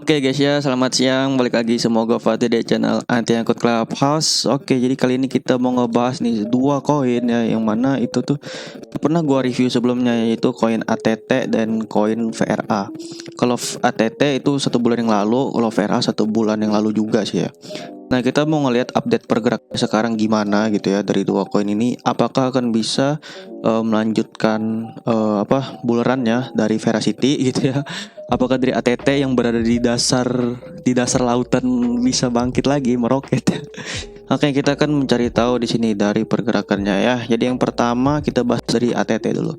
Oke guys ya, selamat siang. Balik lagi semoga Fatih di channel Anti Angkut Clubhouse. Oke, jadi kali ini kita mau ngebahas nih dua koin ya, yang mana itu tuh pernah gua review sebelumnya, yaitu koin ATT dan koin VRA. Kalau ATT itu 1 bulan yang lalu, kalau VRA 1 bulan yang lalu juga sih ya. Nah, kita mau ngelihat update pergerakan sekarang gimana gitu ya dari dua koin ini. Apakah akan bisa melanjutkan bulerannya dari Veracity gitu ya? Apakah dari ATT yang berada di dasar lautan bisa bangkit lagi meroket? Oke, kita akan mencari tahu di sini dari pergerakannya ya. Jadi yang pertama kita bahas dari ATT dulu.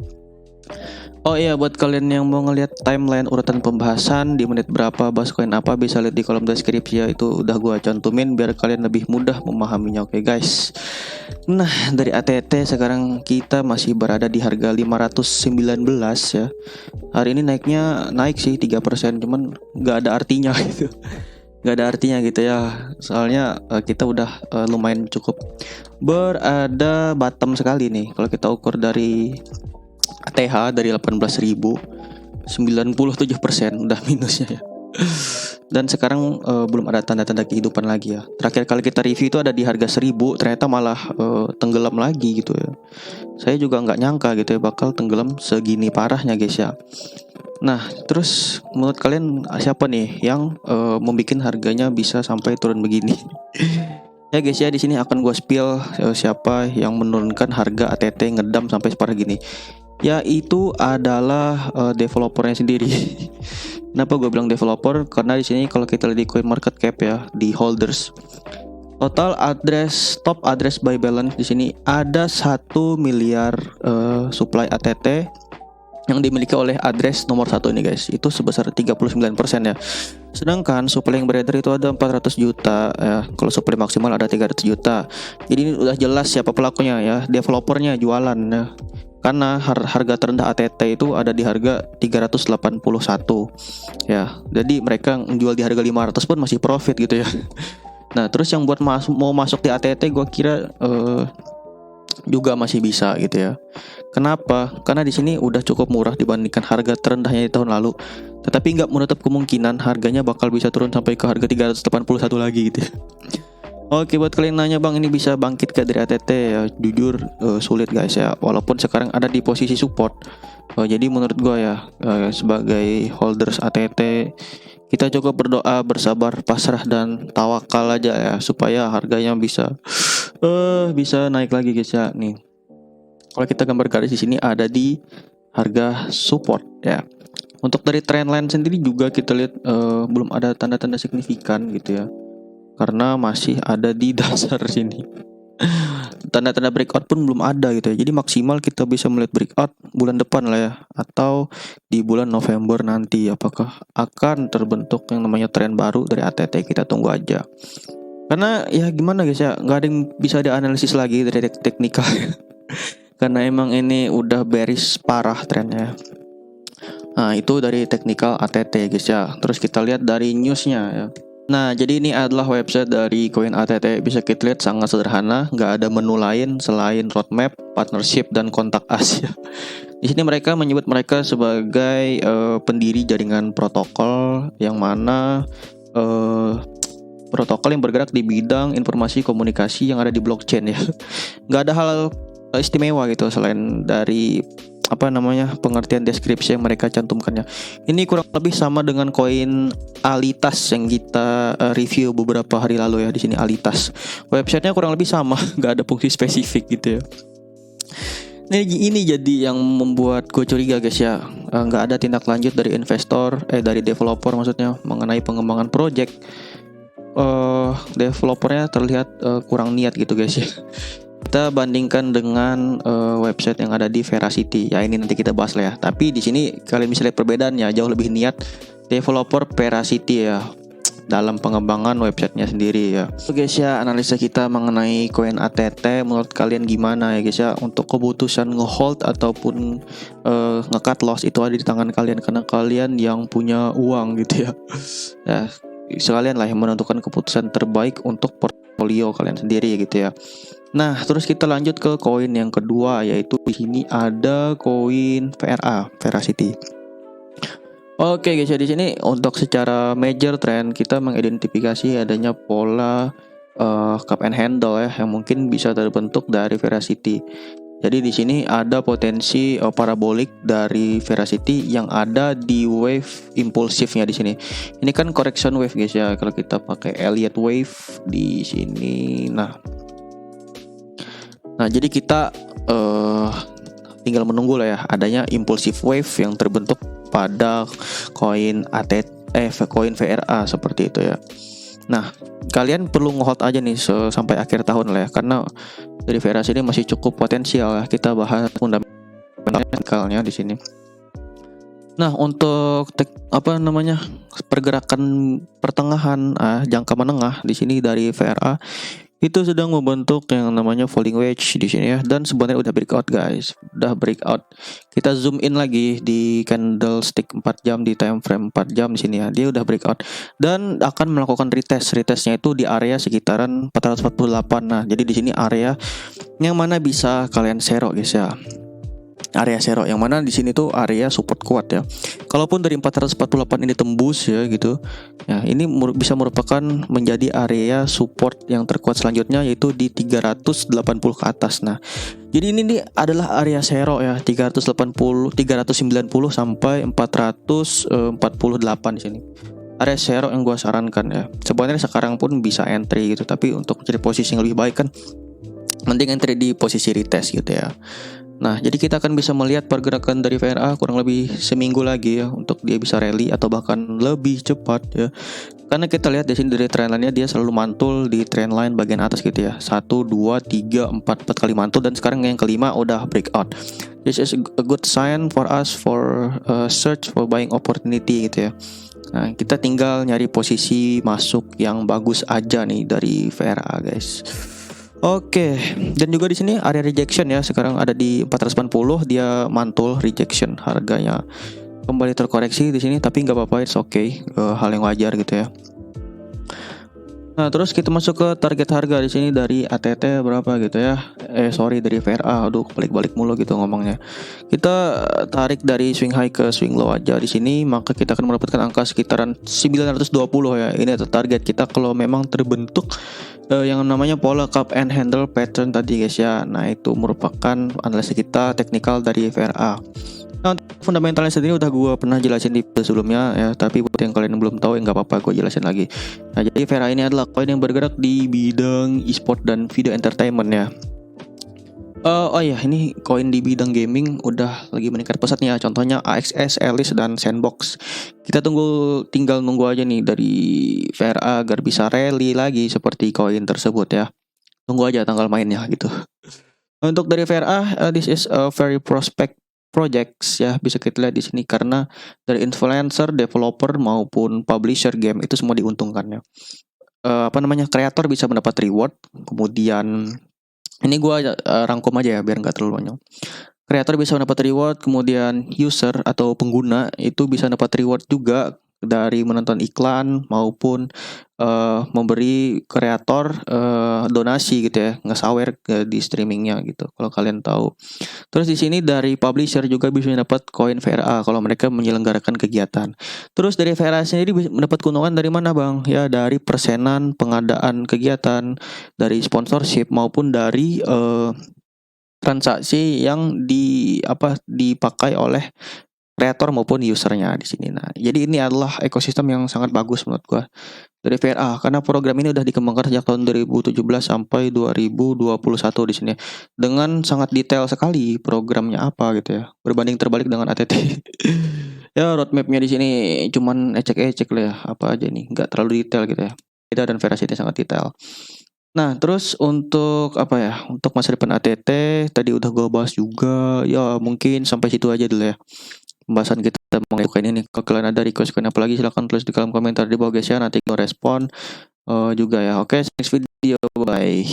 Oh iya, buat kalian yang mau ngelihat timeline urutan pembahasan di menit berapa bahas koin apa, bisa lihat di kolom deskripsi ya. Itu udah gua cantumin biar kalian lebih mudah memahaminya. Oke guys. Nah, dari ATT sekarang kita masih berada di harga 519 ya. Hari ini naik sih 3%, cuman nggak ada artinya gitu. Nggak ada artinya gitu ya. Soalnya kita udah lumayan cukup berada bottom sekali nih. Kalau kita ukur dari ATH dari 18.000, 97% udah minusnya ya. Dan sekarang belum ada tanda-tanda kehidupan lagi ya. Terakhir kali kita review itu ada di harga 1.000, ternyata malah tenggelam lagi gitu ya. Saya juga nggak nyangka gitu ya bakal tenggelam segini parahnya guys ya. Nah, terus menurut kalian siapa nih yang membuat harganya bisa sampai turun begini? Ya guys ya, di sini akan gue spill siapa yang menurunkan harga ATT ngedam sampai separah gini. Yaitu adalah developernya sendiri. Kenapa gue bilang developer? Karena di sini kalau kita lihat di coin market cap ya, di holders, total top address buy balance di sini ada 1 miliar supply ATT yang dimiliki oleh address nomor 1 ini guys. Itu sebesar 39% ya. Sedangkan supply yang beredar itu ada 400 juta ya. Kalau supply maksimal ada 300 juta. Jadi ini udah jelas siapa pelakunya ya, developernya jualan ya. Karena harga terendah ATT itu ada di harga 381 ya. Jadi mereka jual di harga 500 pun masih profit gitu ya. Nah, terus yang buat mau masuk di ATT gue kira juga masih bisa gitu ya. Kenapa? Karena di sini udah cukup murah dibandingkan harga terendahnya di tahun lalu. Tetapi nggak menutup kemungkinan harganya bakal bisa turun sampai ke harga 381 lagi gitu ya. Oke, buat kalian nanya bang ini bisa bangkit ke dari ATT ya, jujur sulit guys ya. Walaupun sekarang ada di posisi support. Jadi menurut gue ya sebagai holders ATT, kita coba berdoa, bersabar, pasrah dan tawakal aja ya supaya harganya bisa naik lagi guys ya. Nih, kalau kita gambar garis di sini ada di harga support ya. Untuk dari trendline sendiri juga kita lihat belum ada tanda-tanda signifikan gitu ya. Karena masih ada di dasar sini. Tanda-tanda breakout pun belum ada gitu ya. Jadi maksimal kita bisa melihat breakout bulan depan lah ya, atau di bulan November nanti. Apakah akan terbentuk yang namanya tren baru dari ATT, kita tunggu aja. Karena ya gimana guys ya, nggak ada yang bisa dianalisis lagi dari teknikal. Karena emang ini udah bearish parah trennya. Nah, itu dari teknikal ATT guys ya. Terus kita lihat dari newsnya ya. Nah, jadi ini adalah website dari koin ATT. Bisa kita lihat sangat sederhana, nggak ada menu lain selain roadmap, partnership, dan kontak us ya. Di sini mereka menyebut mereka sebagai pendiri jaringan protokol yang mana protokol yang bergerak di bidang informasi komunikasi yang ada di blockchain ya. Nggak ada hal istimewa gitu selain dari pengertian deskripsi yang mereka cantumkannya. Ini kurang lebih sama dengan koin Alitas yang kita review beberapa hari lalu ya. Di sini Alitas, websitenya kurang lebih sama, nggak ada fungsi spesifik gitu ya. Nah, ini jadi yang membuat gue curiga guys ya. Nggak ada tindak lanjut dari dari developer maksudnya mengenai pengembangan project. Developernya terlihat kurang niat gitu guys ya. Kita bandingkan dengan website yang ada di Veracity. Ya ini nanti kita bahas lah ya. Tapi di sini kalian bisa lihat perbedaannya, jauh lebih niat developer Veracity ya dalam pengembangan websitenya sendiri ya. Oke guys ya, analisa kita mengenai koin ATT menurut kalian gimana ya guys ya? Untuk keputusan ngehold ataupun ngecut loss itu ada di tangan kalian, karena kalian yang punya uang gitu ya. Ya, sekalian lah yang menentukan keputusan terbaik untuk portfolio kalian sendiri gitu ya. Nah, terus kita lanjut ke koin yang kedua, yaitu di sini ada koin VRA, Veracity. Oke guys, ya di sini untuk secara major trend kita mengidentifikasi adanya pola cup and handle ya yang mungkin bisa terbentuk dari Veracity. Jadi di sini ada potensi parabolik dari Veracity yang ada di wave impulsifnya di sini. Ini kan correction wave guys ya. Kalau kita pakai Elliott wave di sini, nah jadi kita tinggal menunggu lah ya adanya impulsive wave yang terbentuk pada koin koin VRA seperti itu ya. Nah, kalian perlu ngehold aja nih sampai akhir tahun lah ya, karena dari VRA ini masih cukup potensial ya. Kita bahas fundamentalnya di sini. Nah, untuk pergerakan pertengahan jangka menengah di sini dari VRA itu sedang membentuk yang namanya falling wedge di sini ya, dan sebenarnya udah breakout guys, udah breakout. Kita zoom in lagi di candlestick 4 jam, di time frame 4 jam di sini ya, dia udah breakout dan akan melakukan retestnya itu di area sekitaran 448. Nah, jadi di sini area yang mana bisa kalian sero guys ya. Area sero yang mana di sini tuh area support kuat ya. Kalaupun dari 448 ini tembus ya gitu. Ya, ini bisa merupakan menjadi area support yang terkuat selanjutnya, yaitu di 380 ke atas. Nah, jadi ini nih adalah area sero ya, 390 sampai 448 di sini. Area sero yang gua sarankan ya. Sebenarnya sekarang pun bisa entry gitu, tapi untuk mencari posisi yang lebih baik kan mending entry di posisi retest gitu ya. Nah, jadi kita akan bisa melihat pergerakan dari VRA kurang lebih seminggu lagi ya untuk dia bisa rally atau bahkan lebih cepat ya. Karena kita lihat di sini dari trendline-nya dia selalu mantul di trendline bagian atas gitu ya. 1 2 3 4 kali mantul, dan sekarang yang kelima udah breakout. This is a good sign for us for search for buying opportunity gitu ya. Nah, kita tinggal nyari posisi masuk yang bagus aja nih dari VRA guys. Oke, dan juga di sini area rejection ya, sekarang ada di 480, dia mantul rejection, harganya kembali terkoreksi di sini, tapi nggak apa-apa, it's okay, hal yang wajar gitu ya. Nah, terus kita masuk ke target harga di sini dari ATT berapa gitu ya? Dari VRA, aduh balik-balik mulu gitu ngomongnya. Kita tarik dari swing high ke swing low aja di sini, maka kita akan mendapatkan angka sekitaran 920 ya. Ini target kita kalau memang terbentuk yang namanya pola cup and handle pattern tadi guys ya. Nah, itu merupakan analisis kita teknikal dari VRA. Nah, untuk fundamentalnya sendiri udah gue pernah jelasin di video sebelumnya ya, tapi buat yang kalian belum tahu ya nggak apa-apa, gue jelasin lagi. Nah, jadi VRA ini adalah koin yang bergerak di bidang e-sport dan video entertainment ya. Oh iya, ini koin di bidang gaming udah lagi meningkat pesatnya. Contohnya AXS, Alice, dan Sandbox. Kita tinggal nunggu aja nih dari VRA agar bisa rally lagi seperti koin tersebut ya. Tunggu aja tanggal mainnya gitu. Untuk dari VRA, this is a very prospect projects ya, bisa kita lihat di sini, karena dari influencer, developer maupun publisher game itu semua diuntungkan ya. Kreator bisa mendapat reward, kemudian ini gue rangkum aja ya biar nggak terlalu banyak. Kreator bisa mendapat reward, kemudian user atau pengguna itu bisa dapat reward juga dari menonton iklan maupun memberi kreator donasi gitu ya, nge-sawer di streamingnya gitu kalau kalian tahu. Terus di sini dari publisher juga bisa dapat koin VRA kalau mereka menyelenggarakan kegiatan. Terus dari VRA sendiri bisa mendapat keuntungan dari mana bang? Ya dari persenan pengadaan kegiatan, dari sponsorship maupun dari transaksi yang dipakai oleh kreator maupun usernya di sini. Nah, jadi ini adalah ekosistem yang sangat bagus menurut gua dari VRA, karena program ini udah dikembangkan sejak tahun 2017 sampai 2021 di sini dengan sangat detail sekali programnya apa gitu ya, berbanding terbalik dengan ATT. Ya, roadmapnya di sini cuman ecek-ecek lah ya, apa aja nih, nggak terlalu detail gitu ya. Beda dan Veracity sangat detail. Nah, terus untuk untuk masa depan ATT tadi udah gue bahas juga. Ya, mungkin sampai situ aja dulu ya pembahasan kita mengenai koin ini. Kalau kalian ada request koin apa lagi, silahkan tulis di kolom komentar di bawah guys ya, nanti gue respon juga ya. Oke, next video, bye.